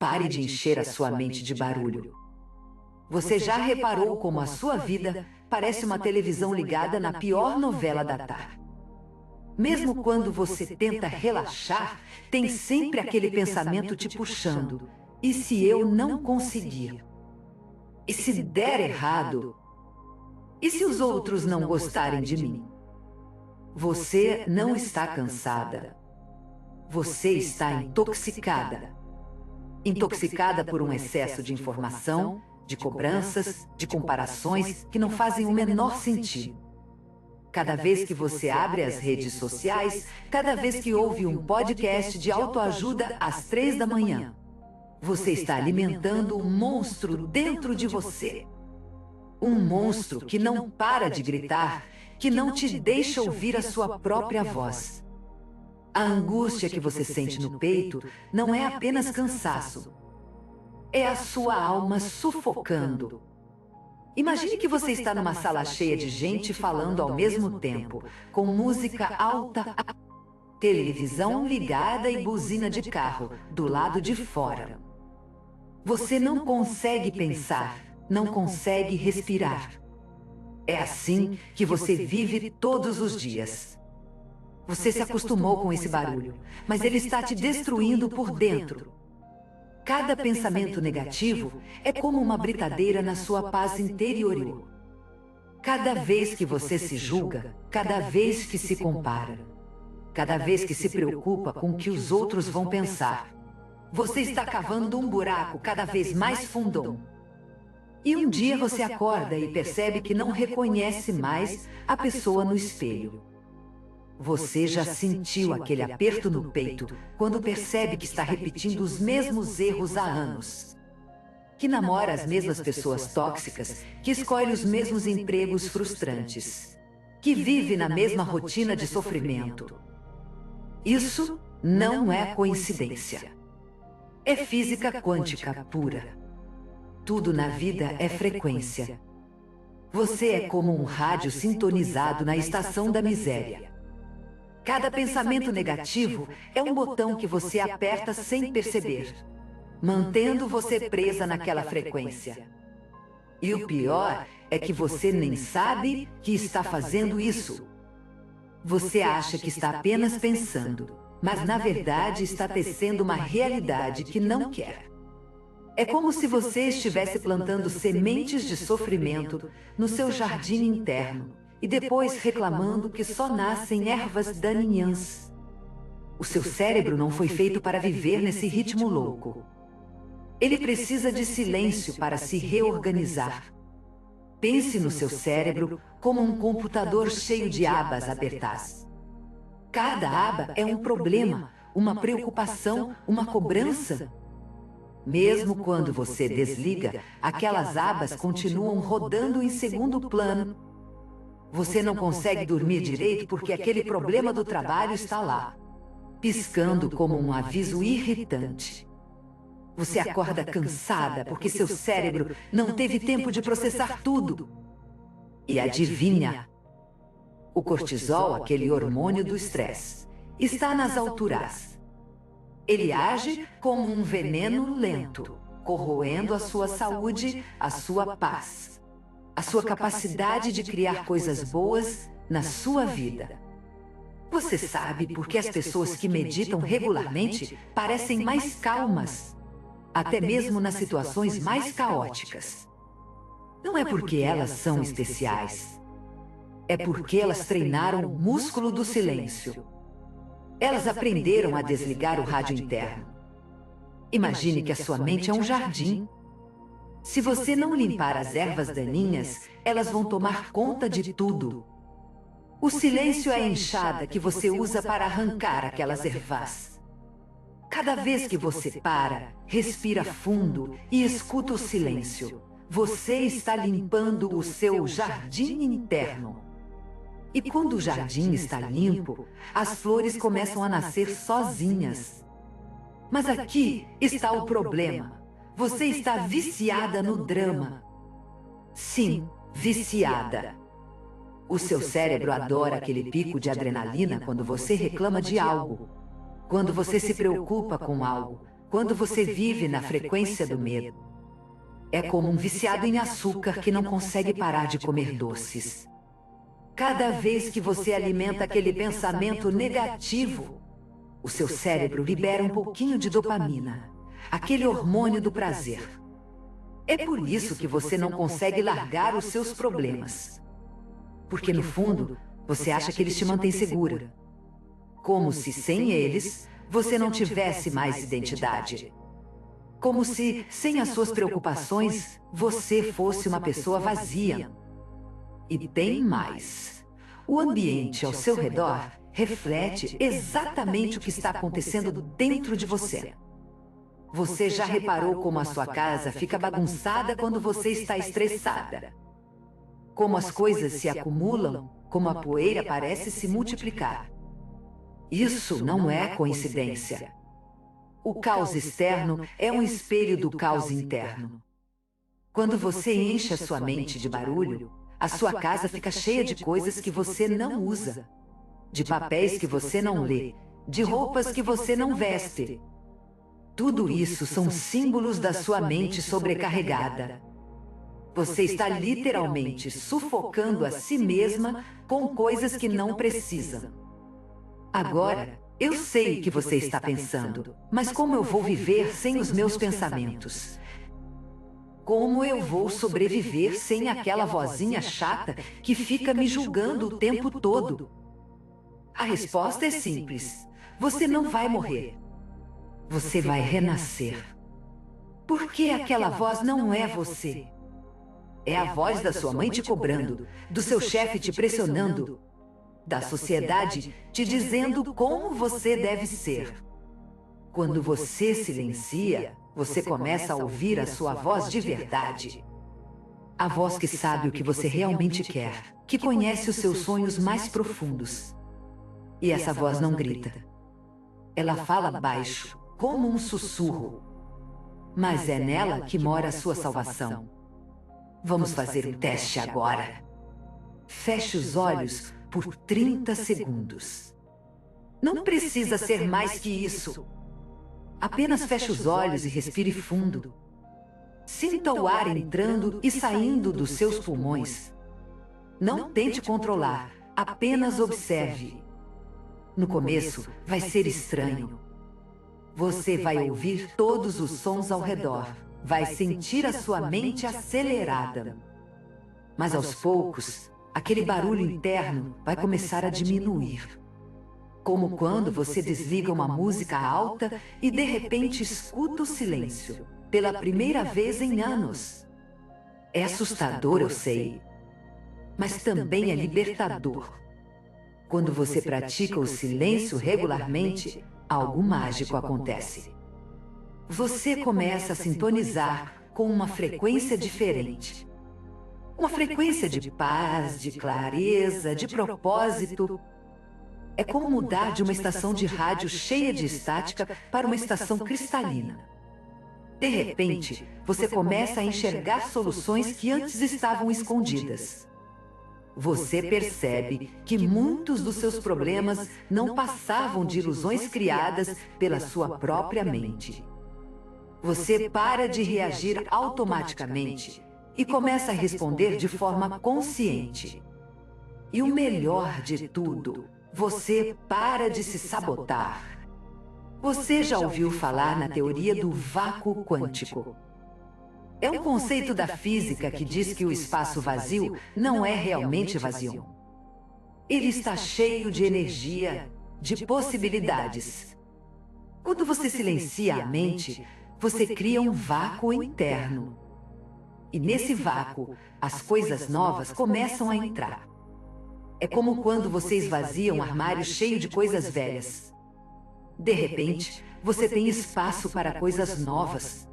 Pare de encher a sua mente de barulho. Você já reparou como a sua vida parece uma televisão ligada na pior novela da tarde? Mesmo quando você tenta relaxar, tem sempre aquele pensamento te puxando. E se eu não conseguir? E se der errado? E se os outros não gostarem de mim? Você não está cansada. Você está intoxicada. Intoxicada por um excesso de informação, de cobranças, de comparações que não fazem o menor sentido. Cada vez que você abre as redes sociais, cada vez que ouve um podcast de autoajuda às 3 da manhã, você está alimentando um monstro dentro de você. Um monstro que não para de gritar, que não te deixa ouvir a sua própria voz. A angústia que você sente no peito não é apenas cansaço. É a sua alma sufocando. Imagine que você está numa sala cheia de gente falando ao mesmo tempo, com música alta, televisão ligada e buzina de carro do lado de fora. Você não consegue pensar, não consegue respirar. É assim que você vive todos os dias. Você se acostumou com esse barulho, mas ele está te destruindo por dentro. Cada pensamento negativo é como uma britadeira na sua paz interior. Cada vez que você se julga, cada vez que se compara, cada vez que se preocupa com o que os outros vão pensar, você está cavando um buraco cada vez mais fundo. E um dia você acorda e percebe que não reconhece mais a pessoa no espelho. Você já sentiu aquele aperto no peito quando percebe que está repetindo os mesmos erros há anos. Que namora as mesmas pessoas tóxicas, que escolhe os mesmos empregos frustrantes, que vive na mesma rotina de sofrimento. Isso não é coincidência. É física quântica pura. Tudo na vida é frequência. Você é como um rádio sintonizado na estação da miséria. Cada pensamento negativo é um botão que você aperta sem perceber, mantendo você presa naquela frequência. E o pior é que você nem sabe que está fazendo isso. Você acha que está apenas pensando, mas na verdade está tecendo uma realidade que não quer. É como se você estivesse plantando sementes de sofrimento no seu jardim interno e depois reclamando que só nascem ervas daninhas. O seu cérebro não foi feito para viver nesse ritmo louco. Ele precisa de silêncio para se reorganizar. Pense no seu cérebro como um computador cheio de abas abertas. Cada aba é um problema, uma preocupação, uma cobrança. Mesmo quando você desliga, aquelas abas continuam rodando em segundo plano. Você não consegue dormir direito porque aquele problema do trabalho está lá, piscando como um aviso irritante. Você acorda cansada porque seu cérebro não teve tempo de processar tudo. E adivinha? O cortisol, aquele hormônio do estresse, está nas alturas. Ele age como um veneno lento, corroendo a sua saúde, a sua paz, a sua capacidade de criar coisas boas na sua vida. Você sabe por que as pessoas que meditam regularmente parecem mais calmas, até mesmo nas situações mais caóticas. Não é porque elas são especiais. É porque elas treinaram o músculo do silêncio. Elas aprenderam a desligar o rádio interno. Imagine que a sua mente é um jardim. Se você não limpar as ervas daninhas, elas vão tomar conta de tudo. O silêncio é a enxada que você usa para arrancar aquelas ervas. Cada vez que você para, respira fundo e escuta o silêncio, você está limpando o seu jardim interno. E quando o jardim está limpo, as flores começam a nascer sozinhas. Mas aqui está o problema. Você está viciada no drama. Sim, viciada. O seu cérebro adora aquele pico de adrenalina quando você reclama de algo, quando você se preocupa com algo, Quando você vive na frequência do medo, é como um viciado em açúcar que não consegue parar de comer doces. Cada vez que você alimenta aquele pensamento negativo, o seu cérebro libera um pouquinho de dopamina, aquele hormônio do prazer. É por isso que você não consegue largar os seus problemas. Porque no fundo, você acha que eles te mantêm segura. Como se sem eles, você não tivesse mais identidade. Como se, sem as suas preocupações, você fosse uma pessoa vazia. E tem mais. O ambiente ao seu redor reflete exatamente o que está acontecendo dentro de você. Você já reparou como a sua casa fica bagunçada quando você está estressada? Como as coisas se acumulam, como a poeira parece se multiplicar. Isso não é coincidência. O caos externo é um espelho do caos interno. Quando você enche a sua mente de barulho, a sua casa fica cheia de coisas que você não usa, de papéis que você não lê, de roupas que você não veste. Tudo isso são símbolos da sua mente sobrecarregada. Você está literalmente sufocando a si mesma com coisas que não precisam. Agora, eu sei o que você está pensando, mas como eu vou viver sem os meus pensamentos? Como eu vou sobreviver sem aquela vozinha chata que fica me julgando o tempo todo? A resposta é simples. Você não vai morrer. Você vai renascer. Porque aquela voz não é você. É a voz da sua mãe te cobrando, do seu chefe te pressionando, da sociedade te dizendo como você deve ser. Quando você silencia, você começa a ouvir a sua voz de verdade. A voz que sabe o que você realmente quer, que conhece os seus sonhos mais profundos. E essa voz não grita. Ela fala baixo, como um sussurro. Mas é nela que mora a sua salvação. Vamos fazer um teste agora. Feche os olhos por 30 segundos. Não precisa ser mais que isso. Apenas feche os olhos e respire fundo. Sinta o ar entrando e saindo dos seus pulmões. Não tente controlar, apenas observe. No começo, vai ser estranho. Você vai ouvir todos os sons ao redor. Vai sentir a sua mente acelerada. Mas aos poucos, aquele barulho interno vai começar a diminuir. Como quando você desliga uma música alta e de repente escuta o silêncio, pela primeira vez em anos. É assustador, eu sei, mas também é libertador. Quando você pratica o silêncio regularmente, algo mágico acontece. Você começa a sintonizar com uma frequência diferente. Uma frequência de paz, de clareza, de propósito. É como mudar de uma estação de rádio cheia de estática para uma estação cristalina. De repente, você começa a enxergar soluções que antes estavam escondidas. Você percebe que muitos dos seus problemas não passavam de ilusões criadas pela sua própria mente. Você para de reagir automaticamente e começa a responder de forma consciente. E o melhor de tudo, você para de se sabotar. Você já ouviu falar na teoria do vácuo quântico? É um conceito da física que diz que o espaço vazio não é realmente vazio. Ele está cheio de energia, de possibilidades. Quando você silencia a mente, você cria um vácuo interno. E nesse vácuo, as coisas novas começam a entrar. É como quando você esvazia um armário cheio de coisas velhas. De repente, você tem espaço para coisas novas.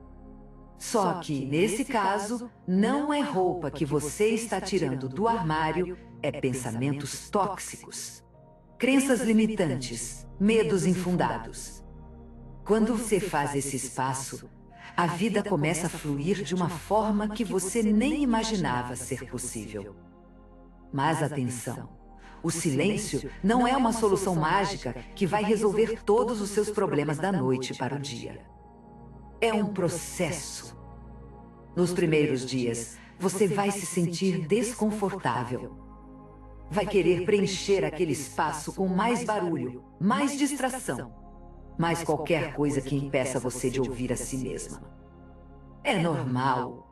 Só que, nesse caso, não é roupa que você está tirando do armário, é pensamentos tóxicos, crenças limitantes, medos infundados. Quando você faz esse espaço, a vida começa a fluir de uma forma que você nem imaginava ser possível. Mas atenção, o silêncio não é uma solução mágica que vai resolver todos os seus problemas da noite para o dia. É um processo. Nos primeiros dias, você vai se sentir desconfortável. Vai querer preencher aquele espaço com mais barulho, mais distração, mais qualquer coisa que impeça você de ouvir a si mesma. É normal.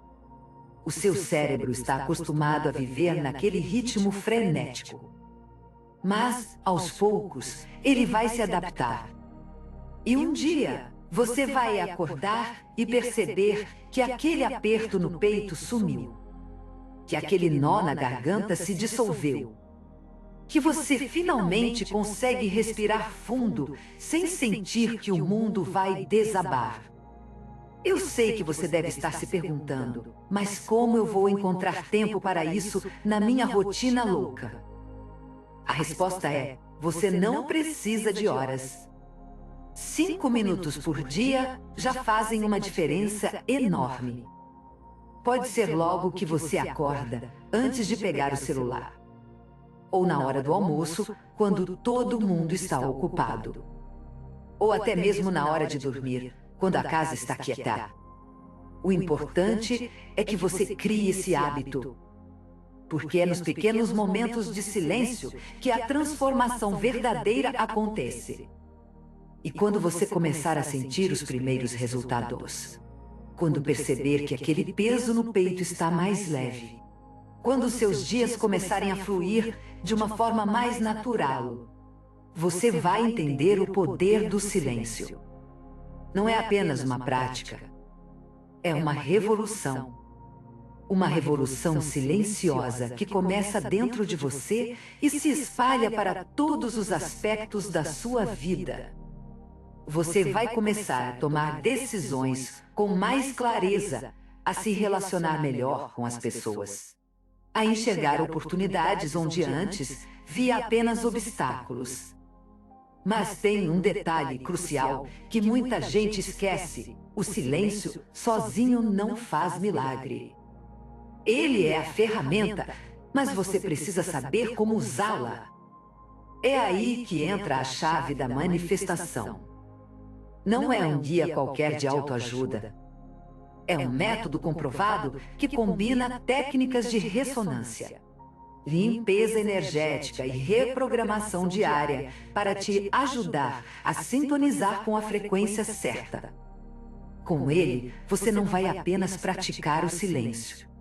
O seu cérebro está acostumado a viver naquele ritmo frenético. Mas, aos poucos, ele vai se adaptar. E um dia, você vai acordar e perceber que aquele aperto no peito sumiu. Que aquele nó na garganta se dissolveu. Que você finalmente consegue respirar fundo sem sentir que o mundo vai desabar. Eu sei que você deve estar se perguntando, mas como eu vou encontrar tempo para isso na minha rotina louca? A resposta é: você não precisa de horas. 5 minutos por dia já fazem uma diferença enorme. Pode ser logo que você acorda, antes de pegar o celular. Ou na hora do almoço, quando todo mundo está ocupado. Ou até mesmo na hora de dormir, quando a casa está quieta. O importante é que você crie esse hábito. Porque é nos pequenos momentos de silêncio que a transformação verdadeira acontece. E quando você começar a sentir os primeiros resultados, quando perceber que aquele peso no peito está mais leve, quando seus dias começarem a fluir de uma forma mais natural, você vai entender o poder do silêncio. Não é apenas uma prática, é uma revolução. Uma revolução silenciosa que começa dentro de você e se espalha para todos os aspectos da sua vida. Você vai começar a tomar decisões com mais clareza, a se relacionar melhor com as pessoas, a enxergar oportunidades onde antes via apenas obstáculos. Mas tem um detalhe crucial que muita gente esquece: o silêncio sozinho não faz milagre. Ele é a ferramenta, mas você precisa saber como usá-la. É aí que entra a chave da manifestação. Não é um guia qualquer de autoajuda. É um método comprovado que combina técnicas de ressonância, limpeza energética e reprogramação diária para te ajudar a sintonizar com a frequência certa. Com ele, você não vai apenas praticar o silêncio.